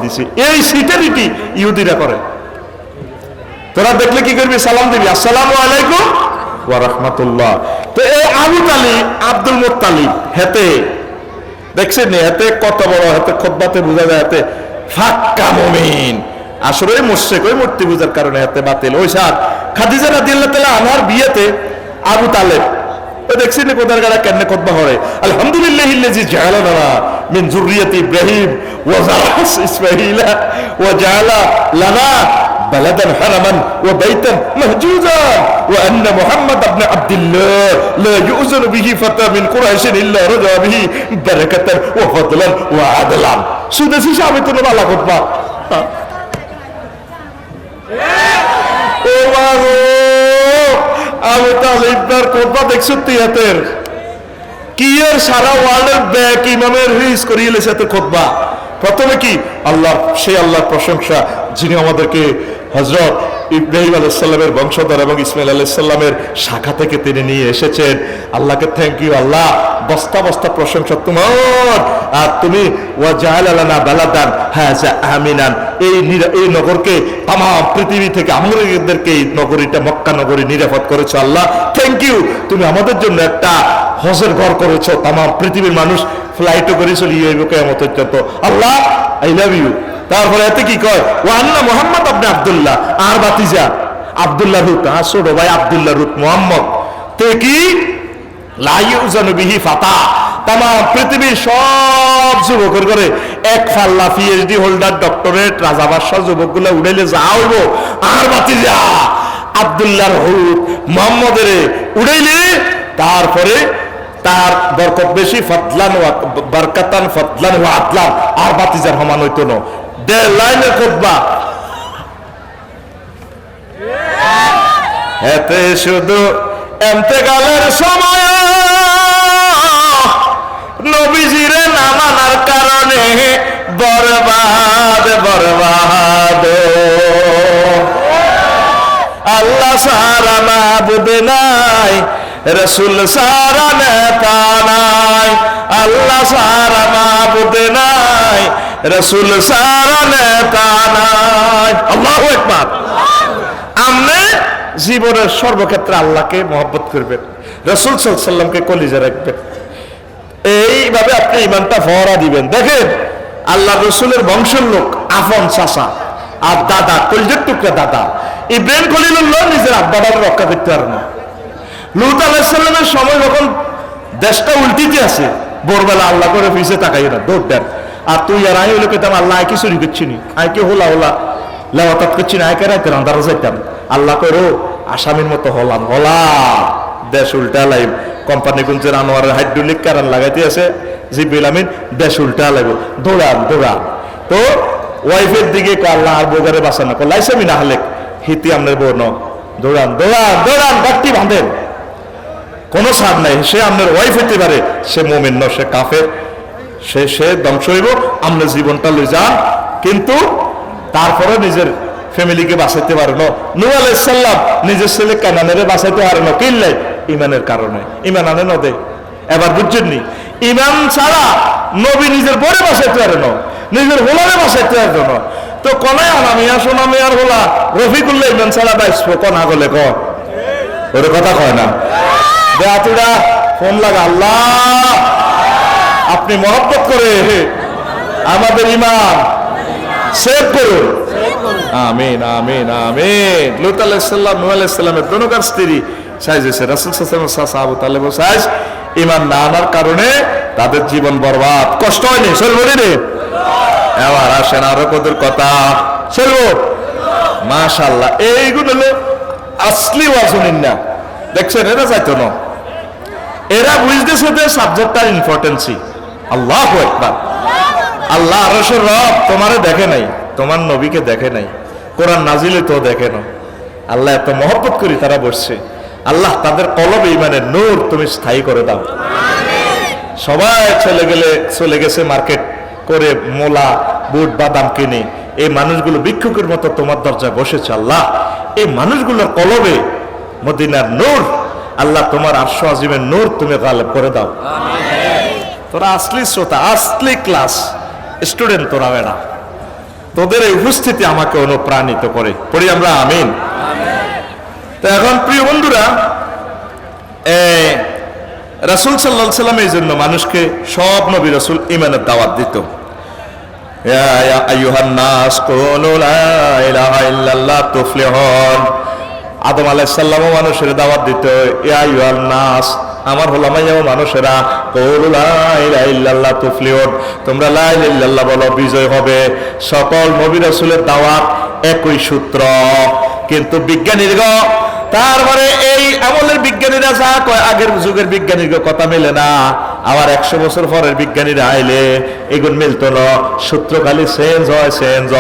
দিছি। এই সিটারিটি ইহুদিরা করে। তোরা দেখলে কি করবি? সালাম দিবি, আসসালামু আলাইকুম ওয়া রাহমাতুল্লাহ। তো এই আবু তালিব, আব্দুল মুত্তালিব, হেতে দেখছেন হেতে কত বড়, হেতে খুতবাতে বোঝা যায় হেতে ফাক্কা মুমিন। আসলে মুশরিক, ওই মূর্তি পূজার কারণে হাতে বাতিল। ওই সাথ খাদিজা রাদিয়াল্লাহু তাআলা আনহার বিয়েতে আবু তালেব ওই দেখছেন কোদার গাড়া কেন খুতবা করে, আলহামদুলিল্লাহিল্লাযী জাআলানা মিন যুররিয়াতি ইব্রাহিম ওয়া যারআস ইসমাঈলা ওয়া জাআলা লানা বালাদান হারামান ওয়া বাইতান মাহজুজা ওয়া আন্না মুহাম্মদ ইবনে আব্দুল্লাহ লা ইউযানু বিহি ফাতা মিন কুরাইশিন ইল্লা রাজা বিহি বারাকাতান ওয়া ফাদলান ওয়া আদলান। সুদেশী সাহেব তো বালা খুতবা। আবু তালিবদার খুতবা দেখছো তিয়াতের কি এর সারা ওয়ার্ল্ডের ব্যাক ইমামের রিস করিয়ে লেছে এত খুতবা। প্রথমে কি আল্লাহ, সেই আল্লাহর প্রশংসা যিনি আমাদেরকে হযরত ইব্রাহিম আলাইহিস সালামের বংশধর এবং ইসমাঈল আলাইহিস সালামের শাখা থেকে তিনি নিয়ে এসেছেন। আল্লাহকে থ্যাংক ইউ আল্লাহ, বস্তা বস্তা প্রশংসা তোমার। আর তুমি ওয়া জাআলা লানা বালাদান হাযা আমিনান, এই নগরকে তাম পৃথিবী থেকে আমাদেরকে এই নগরীটা মক্কা নগরী নিরাপদ করেছো আল্লাহ, থ্যাংক ইউ। তুমি আমাদের জন্য একটা হজের ঘর করেছো, তাম পৃথিবীর মানুষ ফ্লাইটও করে চলিয়ে যাইব কিয়ামতের যত। আল্লাহ আই লাভ ইউ। তারপরে এতে কি কয়, ও আন্না মুহাম্মদ ইবনে আব্দুল্লাহ, আর বাতিজা আব্দুল্লাহ রুত, আর ছোট ভাই আব্দুল্লাহ রুত মুহাম্মদ তে কি লা ইউযানু বিহি ফাতা, তাম পৃথিবীর সব যুবকের করে এক ফাল্লা পিএইচডি হোল্ডার, ডক্টরেট, রাজা বাদশাহ যুবকগুলা উড়াইলে যা হইব, আর বাতিজা আব্দুল্লাহ রুত মুহাম্মদের উড়াইলে তারপরে তার বরকত বেশি, ফদলান ওয়া বারকাতান ফদলান ওয়া আদলান, আর বাতিজার সমান হইতো না। দেড় লাইনের খুতবা, এতে শুধু ইন্তেকালের সময় নবীজিরে না মানার কারণে বরবাদ বরবাদ। আল্লাহ সারা মাবুদ নাই, রসুল সারা নেতা নাই, আল্লাহ সারা মাবুদ নাই, রসুল সারা নেতা নাই। আল্লাহু আকবার। আপনি জীবনের সর্বক্ষেত্রে আল্লাহকে মহব্বত করবেন, রসুল সাল্লাল্লাহু আলাইহি ওয়াসাল্লামকে কলিজা রাখবেন, এইভাবে আপনি ইমানটা ফহরা দিবেন। দেখেন আল্লাহ রসুলের বংশের লোক, আফন চাচা আর দাদা, কলিজার টুকরা দাদা ইব্রাহিম খলিলুল্লাহ নিজের আব্বাটাকে রক্ষা করতে পারেন না। লূত আলাইহিস সালামের সময় যখন দেশটা উল্টিতে আছে, ভোরবেলা আল্লাহ করে পিছিয়ে তাকাই না, দৌড় দেন। আর তুই আর আই হলে পেতাম আল্লাহ আয় কি চুরি করছি নি, আয় কি হোলা হোলা লেওয়াতাত করছি না, আয়কে রাইতে রান্দারা যাইতাম। আল্লাহ করো আসামির মতো হলাম, হলা দেশ উল্টা লাইব। কোম্পানিগঞ্জের আনোয়ারের হাইড্রোলিক কারেন্ট লাগাইতে আছে, জিব্রিল আমিন দেশ উল্টা লাগবে, দৌড়ান দৌড়ান। তো ওয়াইফের দিকে আল্লাহ আর বোগারে বাঁচানো লাইসামি না হলে হিতি আমনের বউ ন, দৌড়ান দৌড়ান দৌড়ান, গাঠটি বাঁধেন, কোনো ছাড় নাই। সে আপনার ওয়াইফ হইতে পারে, সে মুমিন ন, সে কাফের, সে ধ্বংস হইব। আপনার জীবনটা লই যান, কিন্তু তারপরে নিজের ফ্যামিলিকে বাঁচাইতে পারে না। নূহ আলাইহিস সালাম নিজের ছেলে কানানের বাঁচাইতে পারে না, কিনলে ইমানের কারণে। ইমান আনে নদে, এবার বুঝছেন নি, ইমান ছাড়া নবী নিজের পরে বাঁচাইতে পারে না, নিজের হোলারে বাঁচাইতে পারে না। তো কনে আনামিয়া সোনামিয়ার হোলা রফিকুল্লাহ ইমান ছাড়া বাইসবো, কনা গলে ক ওর কথা কয় না। বেআতুরা ফোন লাগা, আল্লাহ আপনি মহব্বত করে আমাদের ইমান সেভ করুন, আমিন আমিন আমিন। লূত আলাইহিস সালাম, নূহ আলাইহিস সালামের দোনোকার স্ত্রী সাইজেছে, রাসূল সাল্লাল্লাহু আলাইহি ওয়াসাল্লাম আবু তালেব সাইজ, ইমান না আনার কারণে তাদের জীবন বরবাদ। কষ্ট হয়নি? চলবো রে। এবার আসেন আরো কদের কথা চলবো, মাশাআল্লাহ। এইগুলো হলো আসলি ওয়াজুনিন না, দেখছেন এরা যাইতো না, এরা বুঝতেছে যে সাবজেক্টটার ইম্পর্টেন্সি। আল্লাহু আকবার। আল্লাহ আরশের রব তোমারে দেখে নাই, তোমার নবীকে দেখে নাই, কোরআন নাজিলে তো দেখে না। আল্লাহ এত মহব্বত করি তারা বসছে, আল্লাহ তাদের কলবে ইমানের নূর তুমি স্থায়ী করে দাও। সবাই চলে গেছে মার্কেট করে মোলা বুট বাদাম কিনে, এই মানুষগুলো ভিক্ষুকের মতো তোমার দরজায় বসেছে। আল্লাহ এই মানুষগুলোর কলবে মদিনার নূর, আল্লাহ তোমার আরশ আজিমের নূর তুমি গালেব করে দাও। তোরা আসলি শ্রোতা, আসলি ক্লাস স্টুডেন্ট, তোরা বেড়া তোদের এই উপস্থিতি আমাকে অনুপ্রাণিত করে। পড়ি আমরা আমিন। তো এখন প্রিয় বন্ধুরা, রাসূল সাল্লাল্লাহু আলাইহি সাল্লাম এই জন্য মানুষকে সব নবী রাসূল ঈমানের দাওয়াত দিত। ইয়া আইয়ুহান নাস কুলু লা ইলাহা ইল্লাল্লাহ তুফলিহুন। আদম আলাইহিস সালামও মানুষের দাওয়াত দিত, ইয়া আইয়ুহান নাস, আমার হোলামাইয়াও মানুষেরা, কুলু লা ইলাহা ইল্লাল্লাহ তুফলিহুন, তোমরা লা ইলাহা ইল্লাল্লাহ বলো, বিজয় হবে। সকল নবী রাসূলের দাওয়াত একই সূত্র। কিন্তু বিজ্ঞানীরা, তারপরে এই আমলের বিজ্ঞানীরা যা কয়, আগের যুগের বিজ্ঞানীর কথা মেলে না। আবার 100 বছর পরের বিজ্ঞানীরা আইলে এগুলো মিলতো না, সূত্র খালি চেঞ্জ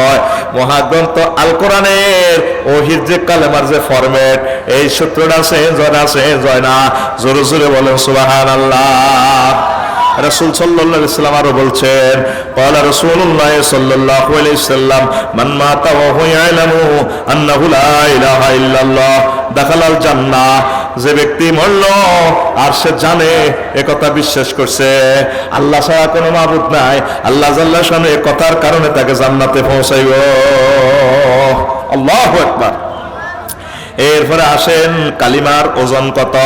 হয়। মহাগ্রন্থ আল কোরআনের ওহির যে কালেমার যে ফরম্যাট, এই সূত্রটা চেঞ্জ হয় না। জোরে জোরে বলেন সুবহানাল্লাহ। রাসূল সাল্লাল্লাহু আলাইহি ওয়াসাল্লাম আরো বলছেন, ক্বালা রাসূলুল্লাহ সাল্লাল্লাহু আলাইহি ওয়াসাল্লাম, মান মাতা ওয়া হুয়া ইয়ালামু আন্নাহু লা ইলাহা ইল্লাল্লাহ দাখালাল জান্নাহ। যে ব্যক্তি মরল আর সে জানে, একথা বিশ্বাস করছে আল্লাহ ছাড়া কোনো মাবুদ নাই, আল্লাহ জাল্লা শানে কথার কারণে তাকে জান্নাতে পৌঁছাইব। আল্লাহু আকবার। এরপরে আসেন কালিমার ওজন কত।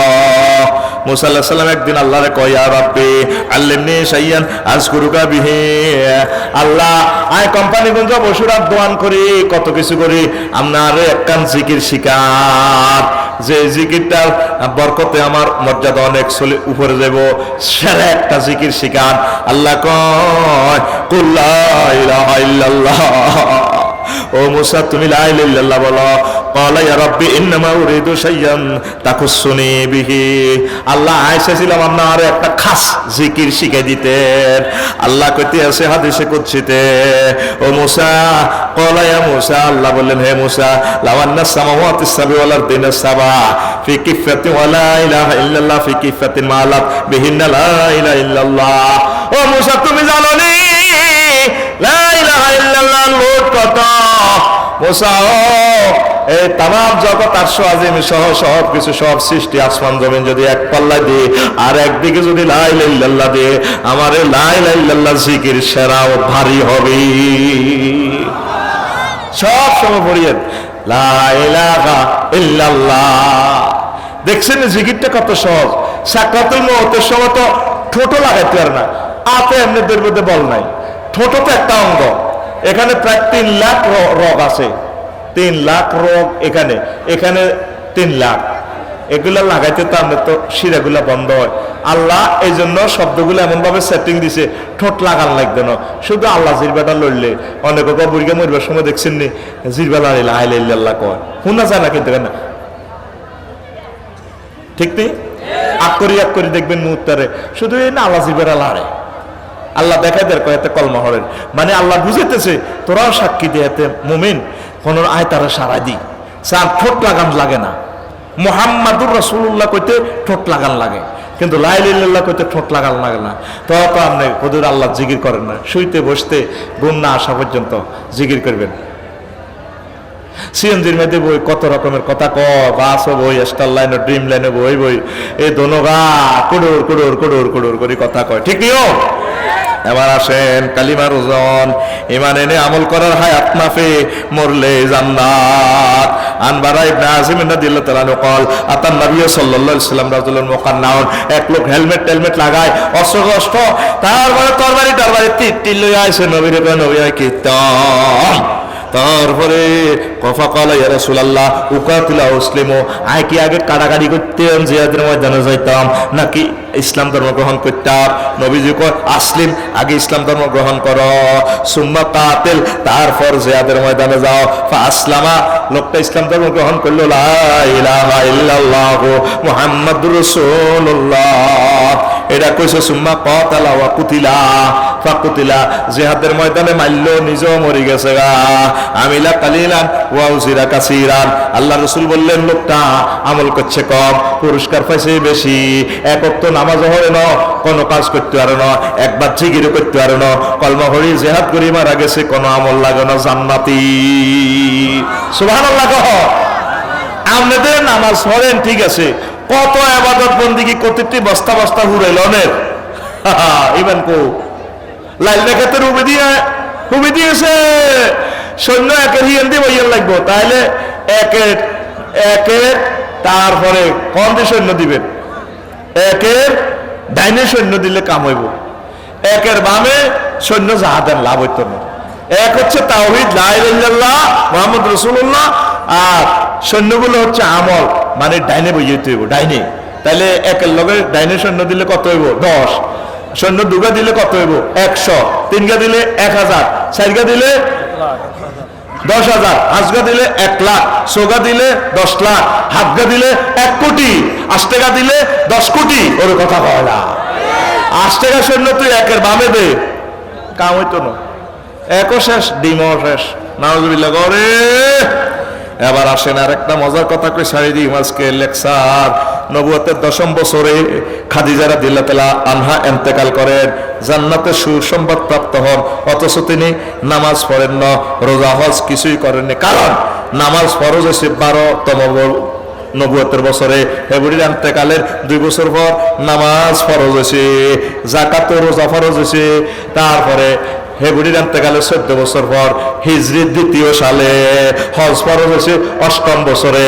মুসা আলাইহিস সালাম একদিন আল্লাহরে কয়, ইয়া রাব্বি আল্লিমনি শাইয়ান আযকুরুকা বিহি। আল্লাহ, আয় কোম্পানি গঞ্জ বসুরাত দোয়ান করি, কত কিছু করি, আপনার একখান জিকির শিকার, যে জিকিরটার বরকতে আমার মর্যাদা অনেক চলে উপরে যাব, সেরা একটা জিকির শিকার। আল্লাহ কয়, কুল লা ইলাহা ইল্লাল্লাহ। ও মুসা, তুমি লা ইলাহা ইল্লাল্লাহ বলো। ক্বালা ইয়া রাব্বি ইন্নামা উরিদু শাইয়ান তাকুসুনি বিহি। আল্লাহ আইসাছিলাম আপনার একটা খাস জিকির শিখাই দিতেন। আল্লাহ কইতে আছে হাদিসে কুদসিতে, ও মুসা, ক্বালা ইয়া মুসা, আল্লাহ বললেন, হে মুসা, লাওয়ান্নাস সামাওয়াতিস সাবি ওয়াল আরদিনাস সাবা ফি কিফাতি ওয়া লা ইলাহা ইল্লাল্লাহ ফি কিফাতিন মালাত বিহিন্না লা ইলাহা ইল্লাল্লাহ। ও মুসা, তুমি জানো নি লা ইলাহা ইল্লাল্লাহ লোট কত? মুসা, এই তামাম জগৎ আরশ আজিম সহ সব কিছু, সব সৃষ্টি আসমান জমিন যদি এক পাল্লা দিয়ে আর একদিকে যদি লা ইলাহা ইল্লাল্লাহ দিয়ে, আমার লা ইলাহা ইল্লাল্লাহ জিকির সেরা ও ভারী হবে। সব সময় পড়িয়েন লা ইলাহা ইল্লাল্লাহ। দেখছেন জিকিরটা কত সহজ। সাকরাতুল মউতের সময় তো ঠোঁটো লাগাইতে পারে না, আপে এমনিদের মধ্যে বল নাই, ঠোঁটো তো একটা অঙ্গ। এখানে প্রায় 3 লাখ রোগ আছে, 3 লাখ রোগ এখানে 3 লাখ। এগুলা লাগাইতে তো আমাদের তো শিরাগুলা বন্ধ হয়। আল্লাহ এই জন্য শব্দগুলো এমন ভাবে সেটিং দিছে, ঠোঁট লাগান লাগবে না, শুধু আল্লাহ জিরবাটা লড়লে। অনেকে বুড়িকে মরবার সময় দেখছেন নি, জিরবা লাড়ে লা ইলাহা ইল্লাল্লাহ কয়, শোনা যায় না কিন্তু, কেন ঠিক নেই? আক করি দেখবেন মুহূর্তে শুধু এই না আল্লাহ জিরবাটা লাড়ে। আল্লাহ দেখাই দেয় কয়েতে কলমা হরেন, মানে আল্লাহ বুঝাইতেছে তোরাও সাক্ষী দিয়েতে মুমিন কোন আয় তারা সারা দি, স্যার ঠোঁট লাগান লাগে না। মুহাম্মাদুর রাসূলুল্লাহ কইতে ঠোঁট লাগান লাগে, কিন্তু লা ইলাহা ইল্লাল্লাহ কইতে ঠোঁট লাগান লাগে না। তো আপনি হুজুর আল্লাহ জিকির করেন না, শুইতে বসতে ঘুম না আসা পর্যন্ত জিকির করবেন। সিএনজির মধ্যে বই, কত রকমের কথা বাস বই, স্টার লাইনে, ড্রিম লাইনে বই এই দোনোগা কুডুর কুডুর কুডুর কুডুর করে কথা কয়, ঠিক নিও। এবার আসেন কালিমার ওজন। ঈমান এনে আমল করার হায়াত মাফে, মরলে জান্নাত। আনবারা ইবনে আযিম রাদিয়াল্লাহু তাআলা قال আতান নবী সাল্লাল্লাহু আলাইহি ওয়াসাল্লাম রাজুলুন মুকান্নাউন। এক লোক হেলমেট লাগায়, অস্ত্র তারপরে তরবারি তীর লইয়া আইছে নবীর কাছে। নবী কীর্তন, তারপরে কফা কালা ইয়া রাসূলুল্লাহ উকাতিলা মুসলিমু, আয় কি আগে কাড়াকাড়ি করতেন, জিহাদের ময়দানে যাইতাম, নাকি ইসলাম ধর্ম গ্রহণ করতাম? নবীজি কয় আসলিম, আগে ইসলাম ধর্ম গ্রহণ করো, সুম্মা কাতিল, তারপর জিহাদের ময়দানে যাও। ফাসলামা, লোকটা ইসলাম ধর্ম গ্রহণ করলো, লা ইলাহা ইল্লাল্লাহ মুহাম্মাদুর রাসূলুল্লাহ, এটা কইছে। সুম্মা কাতালা ওয়া কুতিলা, ফাকুতিলা, জিহাদের ময়দানে মারলো, নিজেও মরে গেছে গা। আমিলা কালিলান ওয়া উজিরা কাসীরান, আল্লাহ রাসূল বললেন লোকটা আমল করছে কম, পুরস্কার পাইছে বেশি। এক ওয়াক্ত নামাজ হয় না, কোনো কাজ করতে পারে না, একবার জিকির করতে পারে না, কলমা পড়ি জিহাদ করি মারা গেছে, কোনো আমল লাগে না, জান্নাতি। সুবহানাল্লাহ কহ। আপনাদের নামাজ পড়েন ঠিক আছে, কত ইবাদত বন্দেগী করতে বস্তা বস্তা হুরাইল অনেক। ইমান কো লাইল দেখাতে রুবে দিয়েছে, সৈন্য একের হিয়েন্দি বইয়ের লাগবো, তাহলে একের একের তারপরে কোন দিয়ে সৈন্য দিবেন? একের ডাইনে সৈন্য দিলে কাম হইব, একের বামে সৈন্য জাহাদের লাভ হইত না। এক হচ্ছে তাওহীদ লা ইলাহা ইল্লাল্লাহ মুহাম্মদ রাসূলুল্লাহ, আর সৈন্যগুলো হচ্ছে আমল, মানে ডাইনে বইতে হইব, ডাইনে। তাহলে একের লগে ডাইনে সৈন্য দিলে কত হইব? 10। সৈন্য দুগা দিলে কত হইব? 100। তিনগা দিলে 1000, চারগা দিলে 10,000, পাঁচগা দিলে 1 লাখ, ছগা দিলে 10 লাখ, হাতগা দিলে 1 কোটি, 8 টাকা দিলে 10 কোটি। ওর কথা কয় না। 8 টাকা সৈন্য তুই একের বামে দে, কাম হইতো না। একও শেষ, ডিমও শেষ। নাউজুবিল্লাহ করে। এবার আসেন আর একটা মজার কথা কই সারি দিই আজকে লেকচার। নবুয়তের 10ম বছরে খাদিজা রাদিয়াল্লাহু তাআলা আনহা ইন্তেকাল করেন, জান্নাতে সুসংবাদ প্রাপ্ত হন, অথচ তিনি নামাজ পড়েন না, রোজা হজ কিছুই করেননি। কারণ নামাজ ফরজ হয়েছে 12তম নবুয়তের বছরে, হেবুড়ির ইন্তেকালের 2 বছর পর নামাজ ফরজ হয়েছে, যাকাত রোজা ফরজ হয়েছে। তারপরে হেবুড়ির ইন্তেকালের 14 বছর পর হিজরির 2য় সালে হজ ফরজ হয়েছে 8ম বছরে।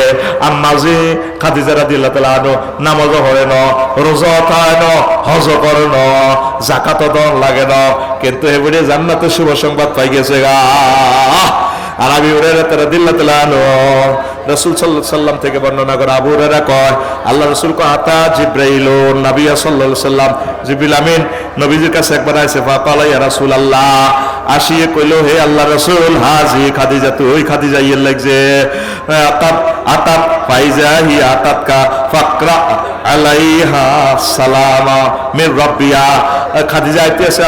আম্মাজি খাদিজা রাদিয়াল্লাহু তাআলা আনহা নামাজও পড়ে না, রোজা খায় না, হজও করে না, যাকাতও দেওয়া লাগে না, কিন্তু হেবুড়ি জান্নাতে শুভ সংবাদ পাই গেছে গা। আর আবু হুরায়রা রাদিয়াল্লাহু তাআলা আনহু রাসূল সাল্লাল্লাহু আলাইহি সাল্লাম থেকে বর্ণনা করে, আবু হুরায়রা কয় আল্লাহ রাসূল কয় আতা জিবরাইলু নবী সাল্লাল্লাহু আলাইহি সাল্লাম, জিবরিল আমিন নবীজির কাছে একবার আইছে, ফাকালা ইয়া রাসূলুল্লাহ, আসিয়ে কইলো হে আল্লাহ রাসূল, হাজি খাদিজা, তো ওই খাদিজা ইয়ের লাগছে, আতাত আতাত ফাইজা হি আতাতকা ফাকরা আলাইহা সালামা মির রাব্বিয়া। খাদিজা আইতেছে